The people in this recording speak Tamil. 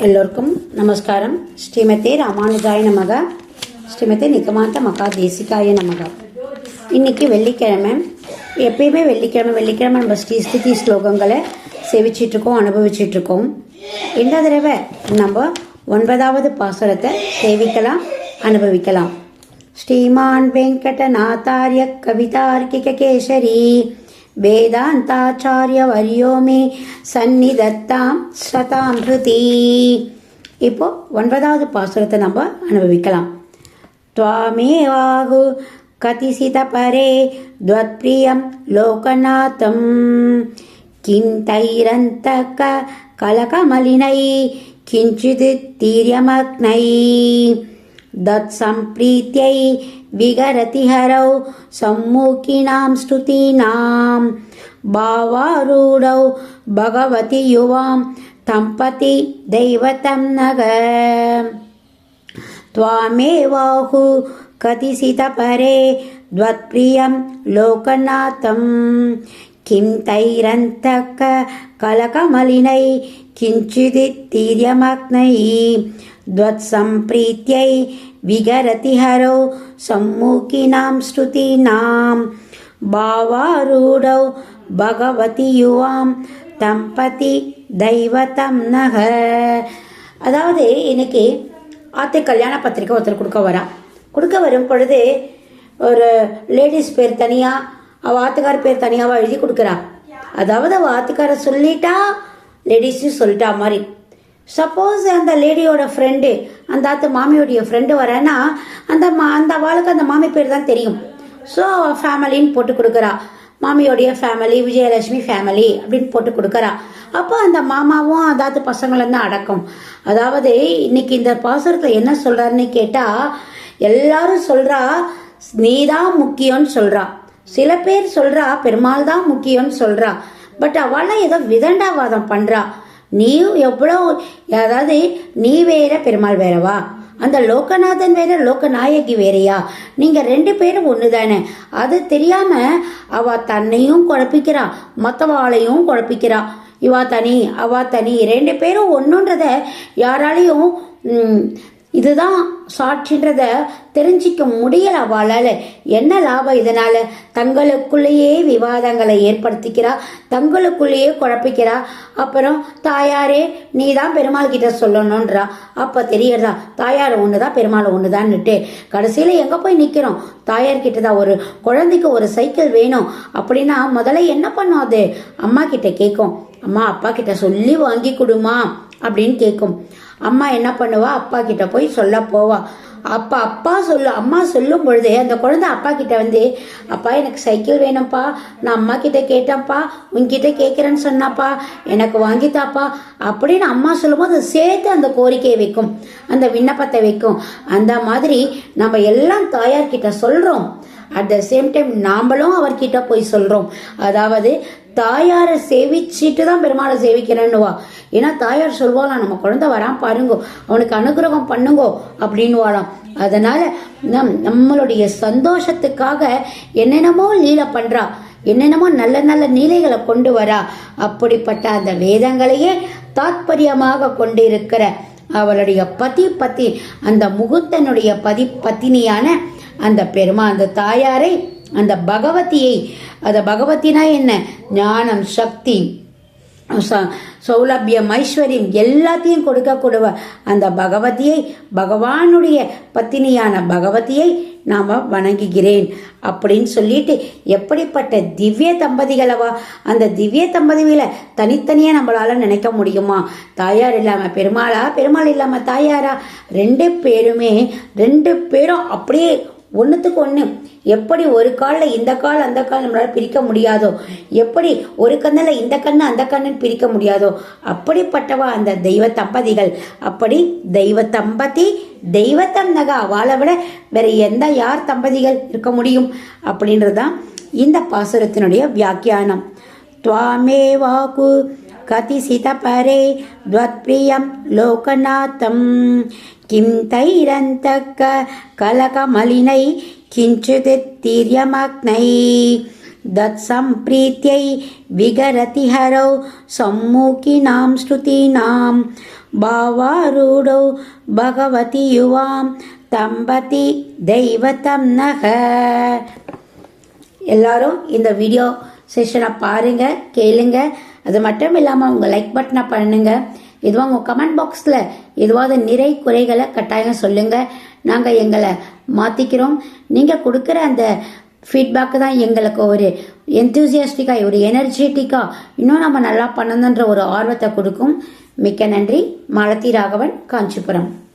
எல்லோருக்கும் நமஸ்காரம். ஸ்ரீமதே ராமானுஜாய நமக, ஸ்ரீமதே நிகமாந்த மகா தேசிகாய நமக. இன்னைக்கு வெள்ளிக்கிழமை. எப்பயுமே வெள்ளிக்கிழமை நம்ம ஸ்ரீஸ்துதி ஸ்லோகங்களை சேவிச்சிட்ருக்கோம், அனுபவிச்சிட்ருக்கோம். இந்த தடவை நம்ம 9வது பாசுரத்தை சேவிக்கலாம், அனுபவிக்கலாம். ஸ்ரீமான் வெங்கடநாதார்ய கவிதார்க்கிக கேசரி வேதாந்தாச்சாரிய வரியோ மே சந்நிதத்தாம் ஸ்ரதாம் ஹிருதி. இப்போ 9வது பாசுரத்தை நம்ம அனுபவிக்கலாம். த்வாமேவாகு கதிசித பரே த்வத்ப்ரியம் லோகநாதம் கிம் தைரந்தக கலகமலினை கிஞ்சித் தீர்யமக்னை தத் சம்பிரீத்யை விகரதி ஹரௌ சம்முகினாம் ஸ்ருதீனாம் பாவாரூடௌ பகவதி யுவாம் தம்பதி தெய்வதம் நக. த்வாமேவாஹு கதிசித பரே த்வத்ப்ரியம் லோகநாதம் கிம் தைரந்தக கலகமலினை கிஞ்சித் தீர்யமக்னை த்வத் சம்பிரீத்யை விகரதி ஹரௌ சம்முகினாம் ஸ்ருதீனாம் பாவாரூடௌ பகவதி யுவாம் தம்பதி தெய்வதம் நக. அதாவது இன்னைக்கு ஆத்து கல்யாண பத்திரிக்கை ஒருத்தர் கொடுக்க வரும் பொழுது ஒரு லேடிஸ் பேர் தனியாக, அவள் ஆத்துக்கார பேர் தனியாகவா எழுதி கொடுக்குறா. அதாவது அவள் ஆத்துக்கார சொல்லிட்டா லேடிஸும் சொல்லிட்டா மாதிரி. சப்போஸ் அந்த லேடியோட ஃப்ரெண்டு, அந்த ஆத்து மாமியோடைய ஃப்ரெண்டு வரேன்னா அந்த அவளுக்கு அந்த மாமி பேர் தான் தெரியும். ஸோ அவள் ஃபேமிலின்னு போட்டு கொடுக்குறா. மாமியோடைய ஃபேமிலி, விஜயலட்சுமி ஃபேமிலி அப்படின்னு போட்டு கொடுக்குறா. அப்போ அந்த மாமாவும் அதாவது பசங்களும் தான் அடக்கம். அதாவது இன்னைக்கு இந்த பாசுரத்தில் என்ன சொல்கிறாருன்னு கேட்டால், எல்லாரும் சொல்கிறா நீதான் முக்கியம்னு சொல்கிறா. சில பேர் சொல்கிறா பெருமாள் தான் முக்கியம்னு சொல்கிறா. பட் அவளாம் ஏதோ விதண்டாவாதம் பண்ணுறா. நீ எவ்வளோ, அதாவது நீ வேற பெருமாள் வேறவா, அந்த லோகநாதன் வேற லோகநாயகி வேறையா, நீங்கள் 2 பேரும் ஒன்று தானே. அது தெரியாமல் அவள் தன்னையும் குழப்பிக்கிறா, மற்றவாளையும் குழப்பிக்கிறா. இவா தனி அவா தனி, 2 பேரும் ஒன்றுன்றத யாராலையும் இதுதான் சாட்சின்றத தெரிஞ்சிக்க முடியல அவளால். என்ன லாபம் இதனால? தங்களுக்குள்ளேயே விவாதங்களை ஏற்படுத்திக்கிறா, தங்களுக்குள்ளேயே குழப்பிக்கிறா. அப்புறம் தாயாரே நீ தான் பெருமாள் கிட்ட சொல்லணுன்றா. அப்போ தெரியறதா தாயார் ஒன்று தான் பெருமாள் ஒன்று தான்னுட்டு கடைசியில் எங்கே போய் நிற்கிறோம்? தாயார்கிட்ட தான். ஒரு குழந்தைக்கு ஒரு சைக்கிள் வேணும் அப்படின்னா முதல்ல என்ன பண்ணும்? அது அம்மா கிட்ட கேட்கும். அம்மா அப்பா கிட்ட சொல்லி வாங்கி கொடுமா அப்படின்னு கேட்கும். அம்மா என்ன பண்ணுவா? அப்பா கிட்ட போய் சொல்ல போவா. அம்மா சொல்லும் பொழுது அந்த குழந்தை அப்பா கிட்ட வந்து, அப்பா எனக்கு சைக்கிள் வேணும்ப்பா, நான் அம்மா கிட்ட கேட்டேன்ப்பா, உன்கிட்ட கேட்குறேன்னு சொன்னாப்பா, எனக்கு வாங்கித்தாப்பா அப்படின்னு அம்மா சொல்லும்போது சேர்த்து அந்த கோரிக்கையை வைக்கும், அந்த விண்ணப்பத்தை வைக்கும். அந்த மாதிரி நம்ம எல்லாம் தாயார்கிட்ட சொல்கிறோம். அட் த சேம் டைம் நாமளும் அவர்கிட்ட போய் சொல்கிறோம். அதாவது தாயாரை சேவிச்சுட்டு தான் பெருமாளை சேவிக்கிறேன்னுவா. ஏன்னா தாயார் சொல்வாளாம், நம்ம குழந்தை வரான் பாருங்கோ, அவனுக்கு அனுகிரகம் பண்ணுங்கோ அப்படின்னுவாளாம். அதனால நம்மளுடைய சந்தோஷத்துக்காக என்னென்னமோ லீலை பண்றா, என்னென்னமோ நல்ல நல்ல நீலைகளை கொண்டு வரா. அப்படிப்பட்ட அந்த வேதங்களையே தாத்பரியமாக கொண்டு இருக்கிற அவளுடைய பத்தி அந்த முகுத்தனுடைய பத்தினியான அந்த அந்த தாயாரை, அந்த பகவதியை, அந்த பகவதினா என்ன? ஞானம், சக்தி, சௌலபியம், ஐஸ்வர்யம் எல்லாத்தையும் கொடுக்கக்கூடுவ அந்த பகவதியை, பகவானுடைய பத்தினியான பகவதியை நாம் வணங்குகிறேன் அப்படின்னு சொல்லிட்டு, எப்படிப்பட்ட திவ்ய தம்பதிகளவா. அந்த திவ்ய தம்பதிகளை தனித்தனியாக நம்மளால நினைக்க முடியுமா? தாயார் இல்லாமல் பெருமாளா, பெருமாள் இல்லாமல் தாயாரா? 2 பேரும் அப்படியே ஒன்றுத்துக்கு ஒன்று. எப்படி ஒரு காலில் இந்த கால் அந்த கால் நம்மளால் பிரிக்க முடியாதோ, எப்படி ஒரு கண்ணில் இந்த கண்ணு அந்த கண்ணுன்னு பிரிக்க முடியாதோ, அப்படிப்பட்டவா அந்த தெய்வ தம்பதிகள். அப்படி தெய்வ தம்பதி தெய்வத்தம் நகா, அவளை விட வேற யார் தம்பதிகள் இருக்க முடியும் அப்படின்றதுதான் இந்த பாசுரத்தினுடைய வியாக்கியானம். த்வாமேவாகு கதிசித பரே த்வத்ப்ரியம் லோகநாதம் கிம் தைரந்தக கலகமலினை கிஞ்சித் தீர்யமக்னை தத் சம்பிரீத்யை விகரதி ஹரௌ சம்முகினாம் ஸ்ருதீனாம் பாவாரூடோ பகவதி யுவாம் தம்பதி தெய்வத்தம் நக. எல்லாரும் இந்த வீடியோ செஷனை பாருங்க, கேளுங்க. அது மட்டும் இல்லாமல் உங்கள் லைக் பட்டனை பண்ணுங்க. எதுவாக உங்கள் கமெண்ட் பாக்ஸில் எதுவாவது நிறை குறைகளை கட்டாயம் சொல்லுங்கள். நாங்கள் எங்களை மாற்றிக்கிறோம். நீங்கள் கொடுக்குற அந்த ஃபீட்பேக்கு தான் எங்களுக்கு ஒரு எந்தூசியாஸ்டிக்காக, ஒரு எனர்ஜெட்டிக்காக இன்னும் நம்ம நல்லா பண்ணணுன்ற ஒரு ஆர்வத்தை கொடுக்கும். மிக்க நன்றி. மாலதி ராகவன், காஞ்சிபுரம்.